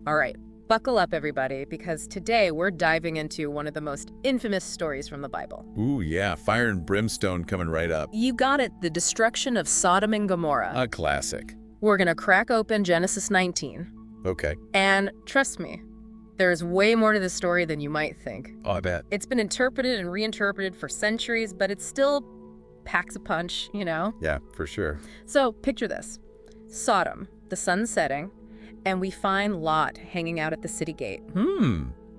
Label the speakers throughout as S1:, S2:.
S1: All right, buckle up, everybody, because today we're diving into one of the most infamous stories from the Bible.
S2: Ooh, yeah, fire and brimstone coming right up.
S1: You got it, the destruction of Sodom and Gomorrah.
S2: A classic.
S1: We're going to crack open Genesis 19.
S2: Okay.
S1: And trust me, there's way more to the story than you might think.
S2: Oh, I bet.
S1: It's been interpreted and reinterpreted for centuries, but it still packs a punch, you know?
S2: Yeah, for sure.
S1: So picture this. Sodom, the sun's setting, and we find Lot hanging out at the city gate.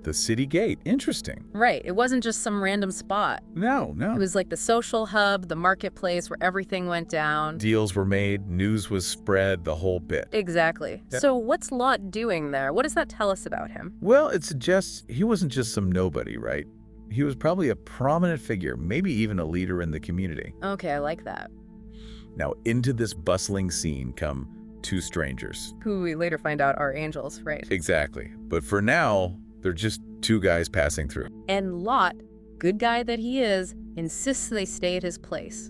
S2: The city gate. Interesting.
S1: Right. It wasn't just some random spot.
S2: No.
S1: It was like the social hub, the marketplace where everything went down.
S2: Deals were made, news was spread, the whole bit.
S1: Exactly.
S2: Yep.
S1: So what's Lot doing there? What does that tell us about him?
S2: Well, it suggests he wasn't just some nobody, right? He was probably a prominent figure, maybe even a leader in the community.
S1: Okay, I like that.
S2: Now, into this bustling scene come two strangers.
S1: Who we later find out are angels, right?
S2: Exactly. But for now, they're just two guys passing through.
S1: And Lot, good guy that he is, insists they stay at his place.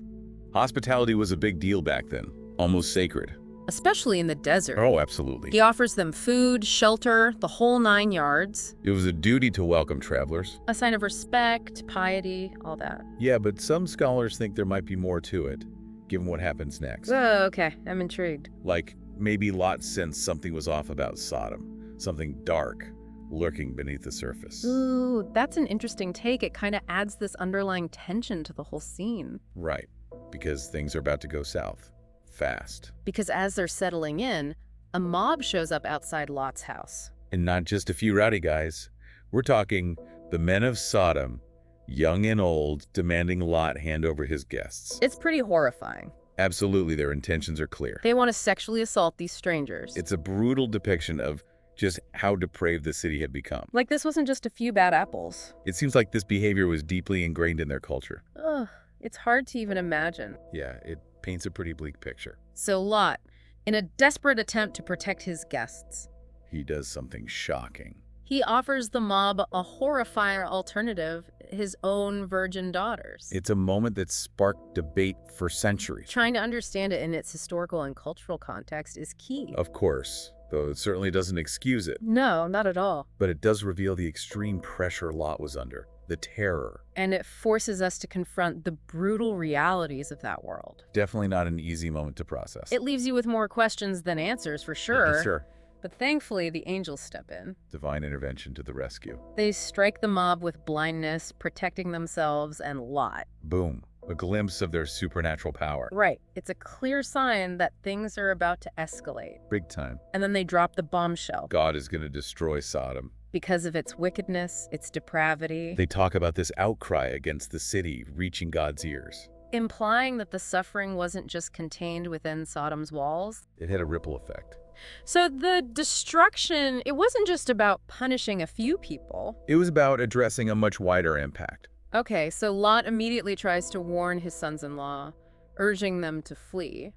S2: Hospitality was a big deal back then, almost sacred.
S1: Especially in the desert.
S2: Oh, absolutely.
S1: He offers them food, shelter, the whole 9 yards.
S2: It was a duty to welcome travelers.
S1: A sign of respect, piety, all that.
S2: Yeah, but some scholars think there might be more to it, given what happens next.
S1: Oh, okay. I'm intrigued.
S2: Like, maybe Lot sensed something was off about Sodom, something dark, lurking beneath the surface.
S1: Ooh, that's an interesting take. It kind of adds this underlying tension to the whole scene.
S2: Right, because things are about to go south. Fast.
S1: Because as they're settling in, a mob shows up outside Lot's house.
S2: And not just a few rowdy guys. We're talking the men of Sodom, young and old, demanding Lot hand over his guests.
S1: It's pretty horrifying.
S2: Absolutely, their intentions are clear.
S1: They want to sexually assault these strangers.
S2: It's a brutal depiction of just how depraved the city had become.
S1: Like this wasn't just a few bad apples.
S2: It seems like this behavior was deeply ingrained in their culture.
S1: Ugh, it's hard to even imagine.
S2: Yeah, it paints a pretty bleak picture.
S1: So Lot, in a desperate attempt to protect his guests,
S2: He does something shocking.
S1: he offers the mob a horrifying alternative, his own virgin daughters.
S2: It's a moment that sparked debate for centuries.
S1: Trying to understand it in its historical and cultural context is key.
S2: Of course, though it certainly doesn't excuse it.
S1: No, not at all.
S2: But it does reveal the extreme pressure Lot was under, the terror.
S1: And it forces us to confront the brutal realities of that world.
S2: Definitely not an easy moment to process.
S1: It leaves you with more questions than answers, for sure.
S2: Sure.
S1: But thankfully, the angels step in.
S2: Divine intervention to the rescue.
S1: They strike the mob with blindness, protecting themselves and Lot.
S2: Boom. A glimpse of their supernatural power.
S1: Right. It's a clear sign that things are about to escalate.
S2: Big time.
S1: And then they drop the bombshell.
S2: God is going to destroy Sodom.
S1: Because of its wickedness, its depravity.
S2: They talk about this outcry against the city reaching God's ears.
S1: Implying that the suffering wasn't just contained within Sodom's walls.
S2: It had a ripple effect.
S1: So the destruction, it wasn't just about punishing a few people.
S2: It was about addressing a much wider impact.
S1: Okay, so Lot immediately tries to warn his sons-in-law, urging them to flee.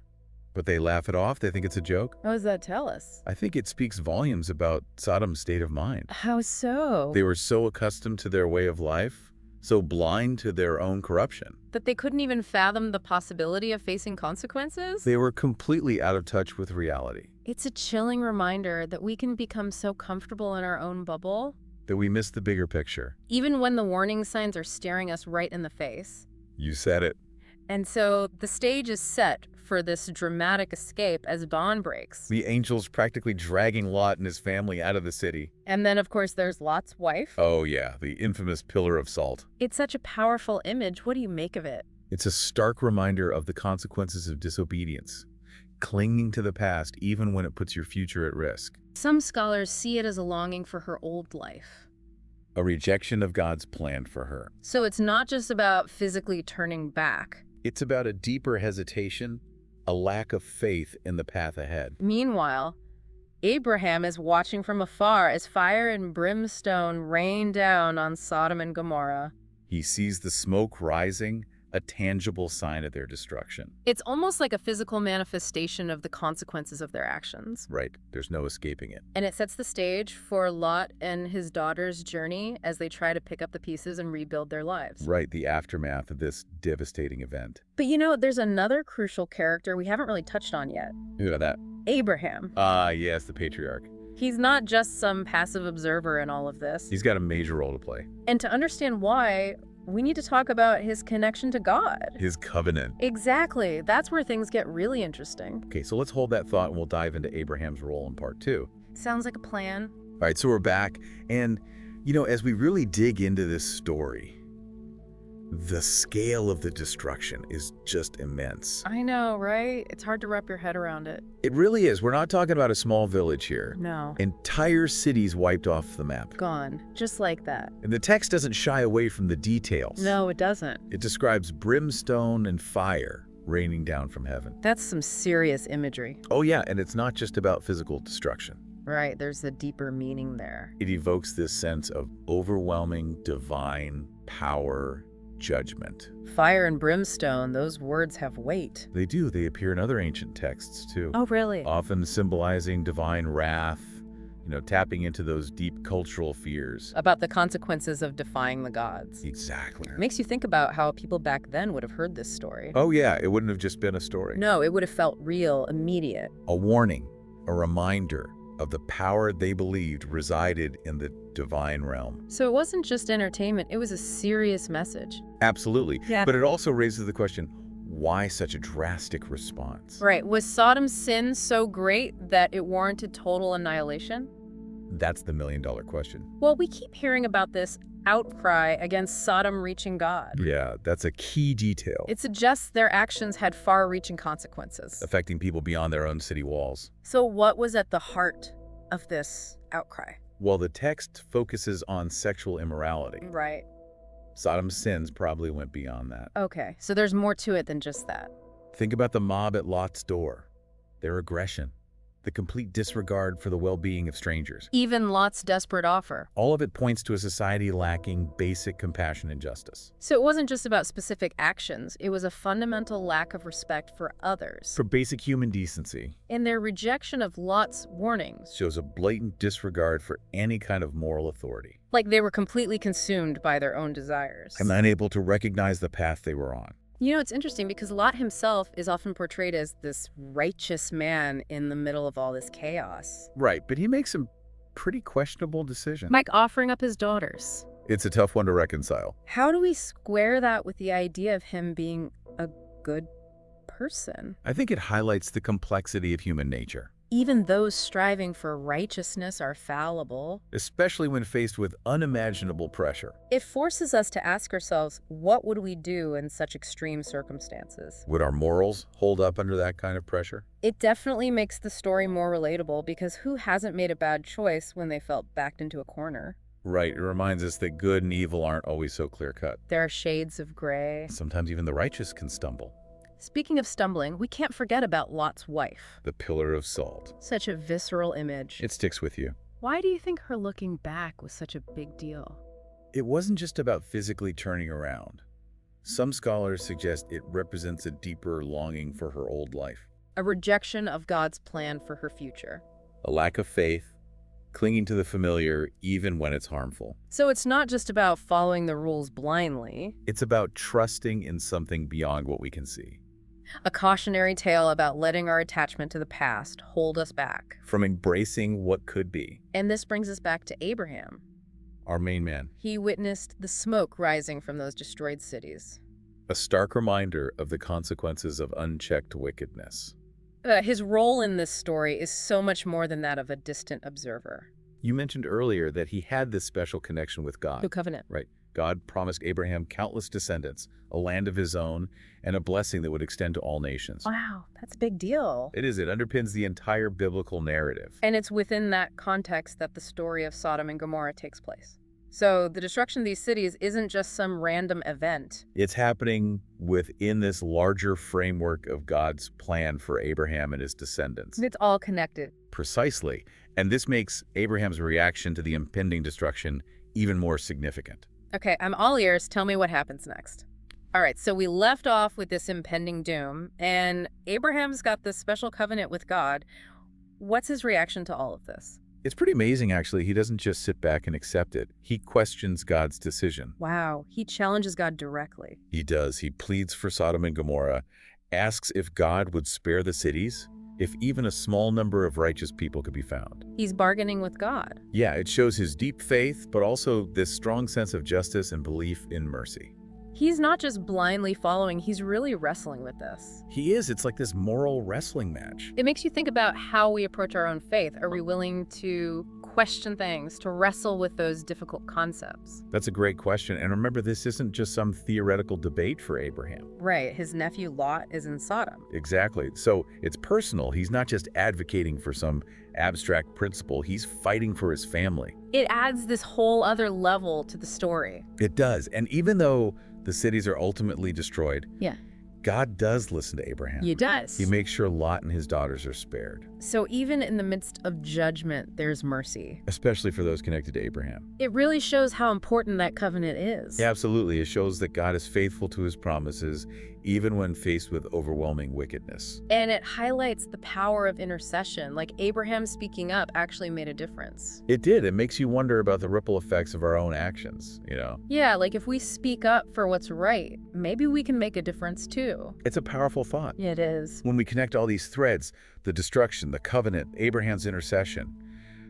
S2: But they laugh it off. They think it's a joke.
S1: What does that tell us?
S2: I think it speaks volumes about Sodom's state of mind.
S1: How so?
S2: They were so accustomed to their way of life, so blind to their own corruption.
S1: That they couldn't even fathom the possibility of facing consequences?
S2: They were completely out of touch with reality.
S1: It's a chilling reminder that we can become so comfortable in our own bubble,
S2: That we miss the bigger picture.
S1: even when the warning signs are staring us right in the face.
S2: You said it.
S1: And so the stage is set for this dramatic escape as dawn breaks.
S2: The angels practically dragging Lot and his family out of the city.
S1: And then, of course, there's Lot's wife.
S2: Oh yeah, the infamous pillar of salt.
S1: It's such a powerful image. What do you make of it?
S2: It's a stark reminder of the consequences of disobedience. Clinging to the past even when it puts your future at risk.
S1: Some scholars see it as a longing for her old life.
S2: A rejection of God's plan for her.
S1: So it's not just about physically turning back.
S2: It's about a deeper hesitation, a lack of faith in the path ahead.
S1: Meanwhile, Abraham is watching from afar as fire and brimstone rain down on Sodom and Gomorrah.
S2: He sees the smoke rising, a tangible sign of their destruction.
S1: It's almost like a physical manifestation of the consequences of their actions.
S2: Right, there's no escaping it.
S1: And it sets the stage for Lot and his daughter's journey as they try to pick up the pieces and rebuild their lives.
S2: Right, the aftermath of this devastating event.
S1: But you know, there's another crucial character we haven't really touched on yet.
S2: You know that?
S1: Abraham.
S2: Yes, the patriarch.
S1: He's not just some passive observer in all of this.
S2: He's got a major role to play.
S1: And to understand why, we need to talk about his connection to God.
S2: His covenant.
S1: Exactly. That's where things get really interesting.
S2: Okay, so let's hold that thought and we'll dive into Abraham's role in part 2.
S1: Sounds like a plan.
S2: All right, so we're back. And, as we really dig into this story, the scale of the destruction is just immense.
S1: I know, right? It's hard to wrap your head around it.
S2: It really is. We're not talking about a small village here.
S1: No.
S2: Entire cities wiped off the map.
S1: Gone. Just like that.
S2: And the text doesn't shy away from the details.
S1: No, it doesn't.
S2: It describes brimstone and fire raining down from heaven.
S1: That's some serious imagery.
S2: Oh yeah, and it's not just about physical destruction.
S1: Right, there's a deeper meaning there.
S2: It evokes this sense of overwhelming divine power, judgment.
S1: Fire and brimstone, those words have weight.
S2: They do. They appear in other ancient texts too.
S1: Oh, really?
S2: Often symbolizing divine wrath, tapping into those deep cultural fears.
S1: About the consequences of defying the gods.
S2: Exactly.
S1: It makes you think about how people back then would have heard this story.
S2: Oh yeah, it wouldn't have just been a story.
S1: No, it would have felt real, immediate.
S2: A warning, a reminder of the power they believed resided in the divine realm.
S1: So it wasn't just entertainment, it was a serious message.
S2: Absolutely.
S1: Yeah.
S2: But it also raises the question, why such a drastic response?
S1: Right. Was Sodom's sin so great that it warranted total annihilation?
S2: That's the million-dollar question.
S1: Well, we keep hearing about this outcry against Sodom reaching God.
S2: Yeah, that's a key detail.
S1: It suggests their actions had far-reaching consequences.
S2: Affecting people beyond their own city walls.
S1: So what was at the heart of this outcry?
S2: Well, the text focuses on sexual immorality.
S1: Right.
S2: Sodom's sins probably went beyond that.
S1: Okay, so there's more to it than just that.
S2: Think about the mob at Lot's door. Their aggression. The complete disregard for the well-being of strangers.
S1: Even Lot's desperate offer.
S2: All of it points to a society lacking basic compassion and justice.
S1: So it wasn't just about specific actions, it was a fundamental lack of respect for others.
S2: For basic human decency.
S1: And their rejection of Lot's warnings.
S2: Shows a blatant disregard for any kind of moral authority.
S1: Like they were completely consumed by their own desires.
S2: And unable to recognize the path they were on.
S1: It's interesting because Lot himself is often portrayed as this righteous man in the middle of all this chaos.
S2: Right, but he makes some pretty questionable decisions.
S1: Like offering up his daughters.
S2: It's a tough one to reconcile.
S1: How do we square that with the idea of him being a good person?
S2: I think it highlights the complexity of human nature.
S1: Even those striving for righteousness are fallible.
S2: Especially when faced with unimaginable pressure.
S1: It forces us to ask ourselves, what would we do in such extreme circumstances?
S2: Would our morals hold up under that kind of pressure?
S1: It definitely makes the story more relatable because who hasn't made a bad choice when they felt backed into a corner?
S2: Right, it reminds us that good and evil aren't always so clear-cut.
S1: There are shades of gray.
S2: Sometimes even the righteous can stumble.
S1: Speaking of stumbling, we can't forget about Lot's wife.
S2: The pillar of salt.
S1: Such a visceral image.
S2: It sticks with you.
S1: Why do you think her looking back was such a big deal?
S2: It wasn't just about physically turning around. Some scholars suggest it represents a deeper longing for her old life.
S1: A rejection of God's plan for her future.
S2: A lack of faith, clinging to the familiar even when it's harmful.
S1: So it's not just about following the rules blindly.
S2: It's about trusting in something beyond what we can see.
S1: A cautionary tale about letting our attachment to the past hold us back.
S2: From embracing what could be.
S1: And this brings us back to Abraham.
S2: Our main man.
S1: He witnessed the smoke rising from those destroyed cities.
S2: A stark reminder of the consequences of unchecked wickedness.
S1: His role in this story is so much more than that of a distant observer.
S2: You mentioned earlier that he had this special connection with God.
S1: New covenant.
S2: Right. God promised Abraham countless descendants, a land of his own, and a blessing that would extend to all nations.
S1: Wow, that's a big deal.
S2: It is. It underpins the entire biblical narrative.
S1: And it's within that context that the story of Sodom and Gomorrah takes place. So the destruction of these cities isn't just some random event.
S2: It's happening within this larger framework of God's plan for Abraham and his descendants.
S1: It's all connected.
S2: Precisely. And this makes Abraham's reaction to the impending destruction even more significant.
S1: Okay, I'm all ears. Tell me what happens next. All right, so we left off with this impending doom, and Abraham's got this special covenant with God. What's his reaction to all of this?
S2: It's pretty amazing, actually. He doesn't just sit back and accept it. He questions God's decision.
S1: Wow, he challenges God directly.
S2: He does. He pleads for Sodom and Gomorrah, asks if God would spare the cities, if even a small number of righteous people could be found.
S1: He's bargaining with God.
S2: Yeah, it shows his deep faith, but also this strong sense of justice and belief in mercy.
S1: He's not just blindly following, he's really wrestling with this.
S2: He is. It's like this moral wrestling match.
S1: It makes you think about how we approach our own faith. Are we willing to question things, to wrestle with those difficult concepts?
S2: That's a great question. And remember, this isn't just some theoretical debate for Abraham.
S1: Right, his nephew Lot is in Sodom.
S2: Exactly. So it's personal. He's not just advocating for some abstract principle. He's fighting for his family.
S1: It adds this whole other level to the story.
S2: It does. And even though the cities are ultimately destroyed,
S1: Yeah.
S2: God does listen to Abraham.
S1: He does.
S2: He makes sure Lot and his daughters are spared,
S1: So even in the midst of judgment, there's mercy.
S2: especially for those connected to Abraham.
S1: It really shows how important that covenant is.
S2: Yeah, absolutely. It shows that God is faithful to his promises, even when faced with overwhelming wickedness.
S1: And it highlights the power of intercession. Like Abraham speaking up actually made a difference.
S2: It did. It makes you wonder about the ripple effects of our own actions, you know?
S1: Yeah, like if we speak up for what's right, maybe we can make a difference too.
S2: It's a powerful thought.
S1: Yeah, it is.
S2: When we connect all these threads, the destruction, the covenant, Abraham's intercession,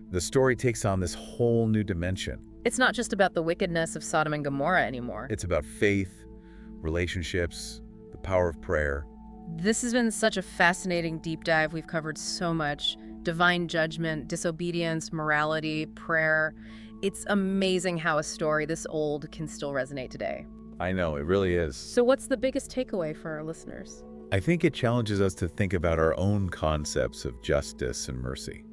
S2: the story takes on this whole new dimension.
S1: It's not just about the wickedness of Sodom and Gomorrah anymore.
S2: It's about faith, relationships, the power of prayer.
S1: This has been such a fascinating deep dive. We've covered so much: divine judgment, disobedience, morality, prayer. It's amazing how a story this old can still resonate today.
S2: I know, it really is.
S1: So what's the biggest takeaway for our listeners?
S2: I think it challenges us to think about our own concepts of justice and mercy.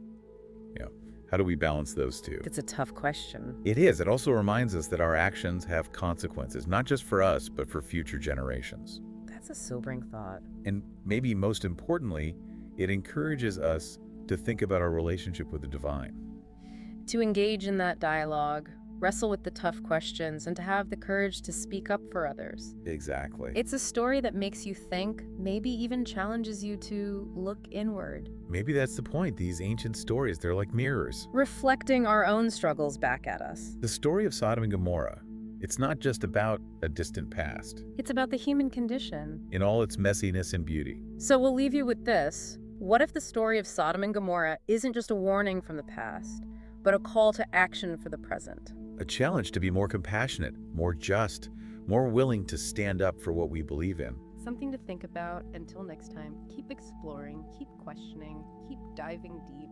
S2: You know, how do we balance those two?
S1: It's a tough question.
S2: It is. It also reminds us that our actions have consequences, not just for us, but for future generations.
S1: That's a sobering thought.
S2: And maybe most importantly, it encourages us to think about our relationship with the divine.
S1: To engage in that dialogue, wrestle with the tough questions, and to have the courage to speak up for others.
S2: Exactly.
S1: It's a story that makes you think, maybe even challenges you to look inward.
S2: Maybe that's the point. These ancient stories, they're like mirrors.
S1: Reflecting our own struggles back at us.
S2: The story of Sodom and Gomorrah, it's not just about a distant past,
S1: It's about the human condition.
S2: in all its messiness and beauty.
S1: So we'll leave you with this. What if the story of Sodom and Gomorrah isn't just a warning from the past, but a call to action for the present?
S2: A challenge to be more compassionate, more just, more willing to stand up for what we believe in.
S1: Something to think about. Until next time, keep exploring, keep questioning, keep diving deep.